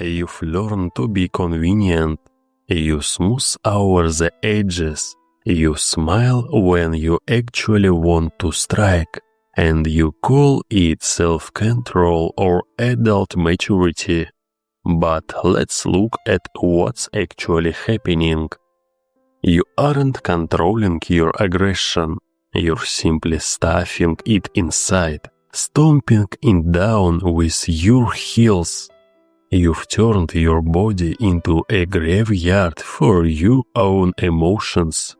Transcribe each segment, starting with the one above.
You've learned to be convenient. You smooth over the edges. You smile when you actually want to strike. And you call it self-control or adult maturity. But let's look at what's actually happening. You aren't controlling your aggression. You're simply stuffing it inside, stomping it down with your heels. You've turned your body into a graveyard for your own emotions.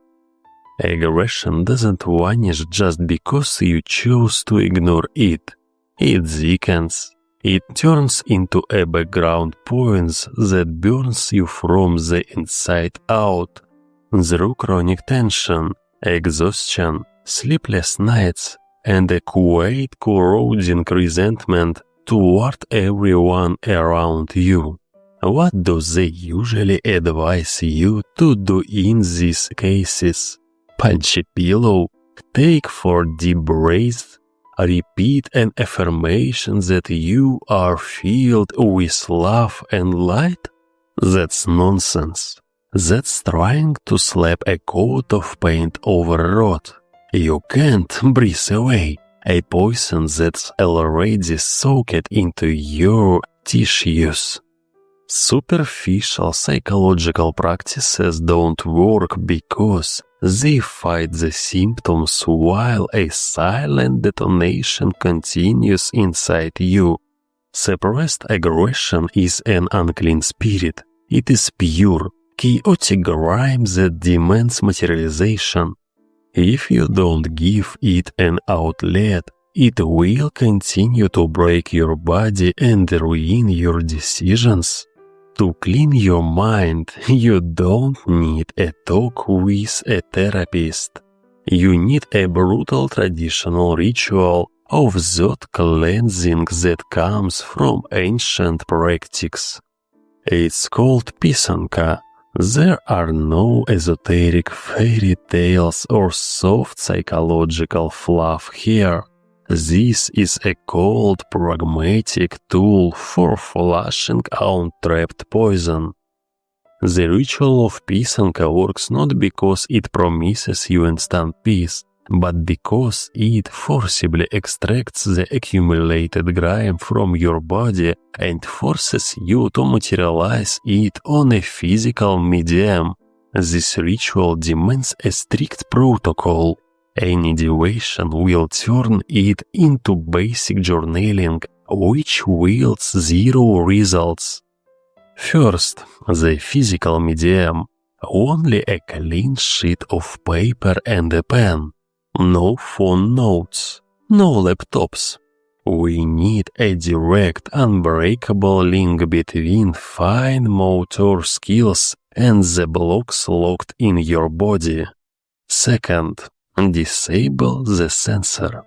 Aggression doesn't vanish just because you choose to ignore it. It thickens. It turns into a background point that burns you from the inside out, through chronic tension, exhaustion, sleepless nights, and a quiet corroding resentment toward everyone around you. What do they usually advise you to do in these cases? Punch a pillow, take 4 deep breaths, repeat an affirmation that you are filled with love and light? That's nonsense. That's trying to slap a coat of paint over a rot. You can't breathe away a poison that's already soaked into your tissues. Superficial psychological practices don't work because they fight the symptoms while a silent detonation continues inside you. Suppressed aggression is an unclean spirit. It is pure, chaotic grime that demands materialization. If you don't give it an outlet, it will continue to break your body and ruin your decisions. To clean your mind, you don't need a talk with a therapist. You need a brutal traditional ritual of that cleansing that comes from ancient practices. It's called Pisanka. There are no esoteric fairy tales or soft psychological fluff here. This is a cold, pragmatic tool for flushing out trapped poison. The ritual of Pisanka works not because it promises you instant peace, but because it forcibly extracts the accumulated grime from your body and forces you to materialize it on a physical medium. This ritual demands a strict protocol. Any deviation will turn it into basic journaling, which yields 0 results. First, the physical medium. Only a clean sheet of paper and a pen. No phone notes, no laptops. We need a direct, unbreakable link between fine motor skills and the blocks locked in your body. Second, disable the censor.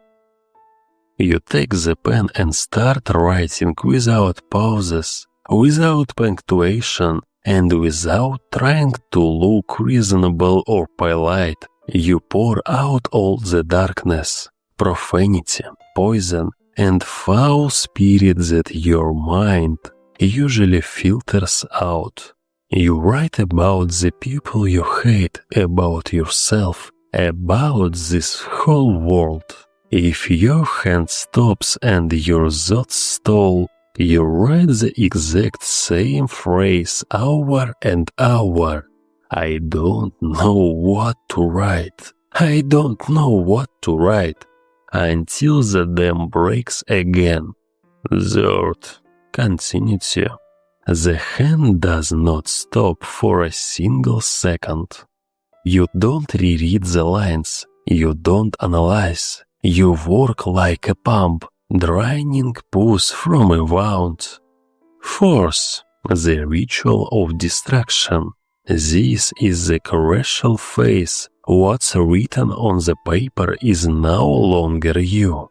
You take the pen and start writing without pauses, without punctuation, and without trying to look reasonable or polite. You pour out all the darkness, profanity, poison, and foul spirit that your mind usually filters out. You write about the people you hate, about yourself, about this whole world. If your hand stops and your thoughts stall, you write the exact same phrase hour and hour. I don't know what to write. I don't know what to write. Until the dam breaks again. Third, continuity. The hand does not stop for a single second. You don't reread the lines. You don't analyze. You work like a pump, draining pus from a wound. Fourth, the ritual of destruction. This is the crucial phase. What's written on the paper is no longer you.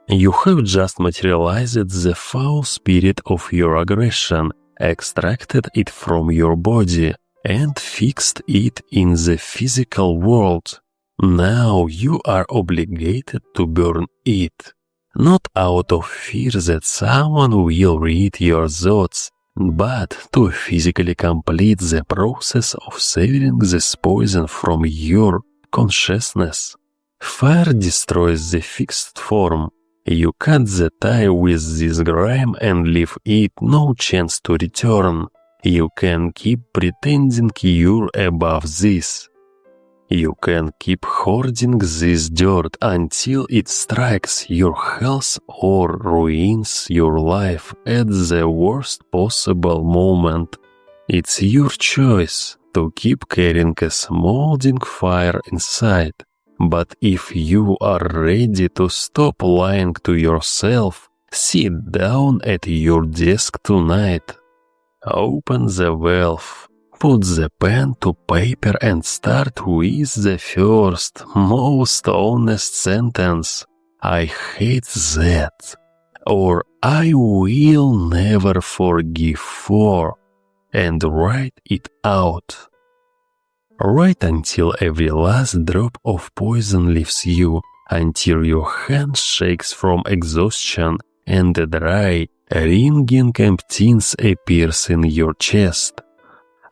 You have just materialized the foul spirit of your aggression, extracted it from your body, and fixed it in the physical world. Now you are obligated to burn it, not out of fear that someone will read your thoughts, But to physically complete the process of severing this poison from your consciousness, fire destroys the fixed form. You cut the tie with this grime and leave it no chance to return. You can keep pretending you're above this. You can keep hoarding this dirt until it strikes your health or ruins your life at the worst possible moment. It's your choice to keep carrying a smoldering fire inside. But if you are ready to stop lying to yourself, sit down at your desk tonight. Open the valve, put the pen to paper and start with the first, most honest sentence. I hate that. Or I will never forgive for. And write it out. Write until every last drop of poison leaves you, until your hand shakes from exhaustion and a dry, ringing emptiness appears in your chest.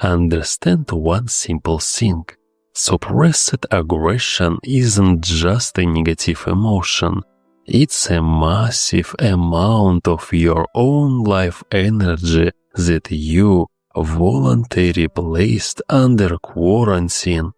Understand one simple thing. Suppressed aggression isn't just a negative emotion. It's a massive amount of your own life energy that you voluntarily placed under quarantine.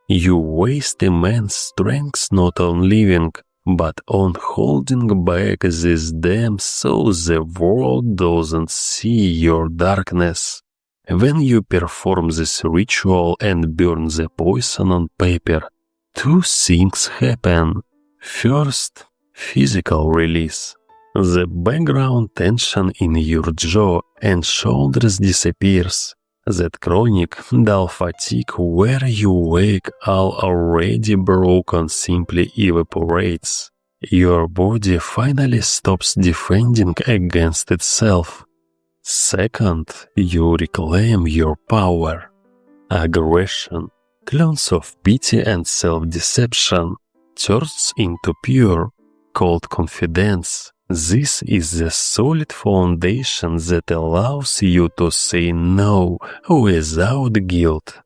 You waste immense strength not on living, but on holding back this dam so the world doesn't see your darkness. When you perform this ritual and burn the poison on paper, two things happen. First, physical release. The background tension in your jaw and shoulders disappears. That chronic, dull fatigue where you wake all already broken simply evaporates. Your body finally stops defending against itself. Second, you reclaim your power. Aggression, clones of pity and self-deception, turns into pure, cold confidence. This is the solid foundation that allows you to say no without guilt.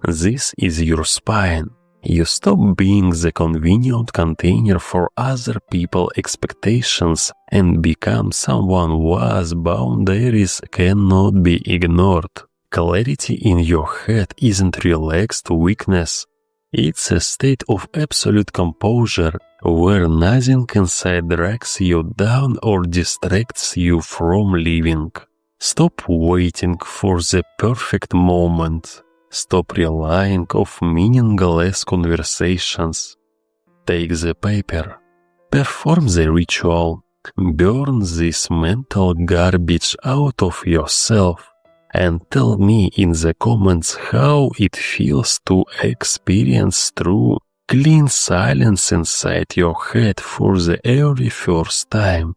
This is your spine. You stop being the convenient container for other people's expectations and become someone whose boundaries cannot be ignored. Clarity in your head isn't relaxed weakness. It's a state of absolute composure where nothing inside drags you down or distracts you from living. Stop waiting for the perfect moment. Stop relying on meaningless conversations. Take the paper. Perform the ritual. Burn this mental garbage out of yourself. And tell me in the comments how it feels to experience true, clean silence inside your head for the very first time.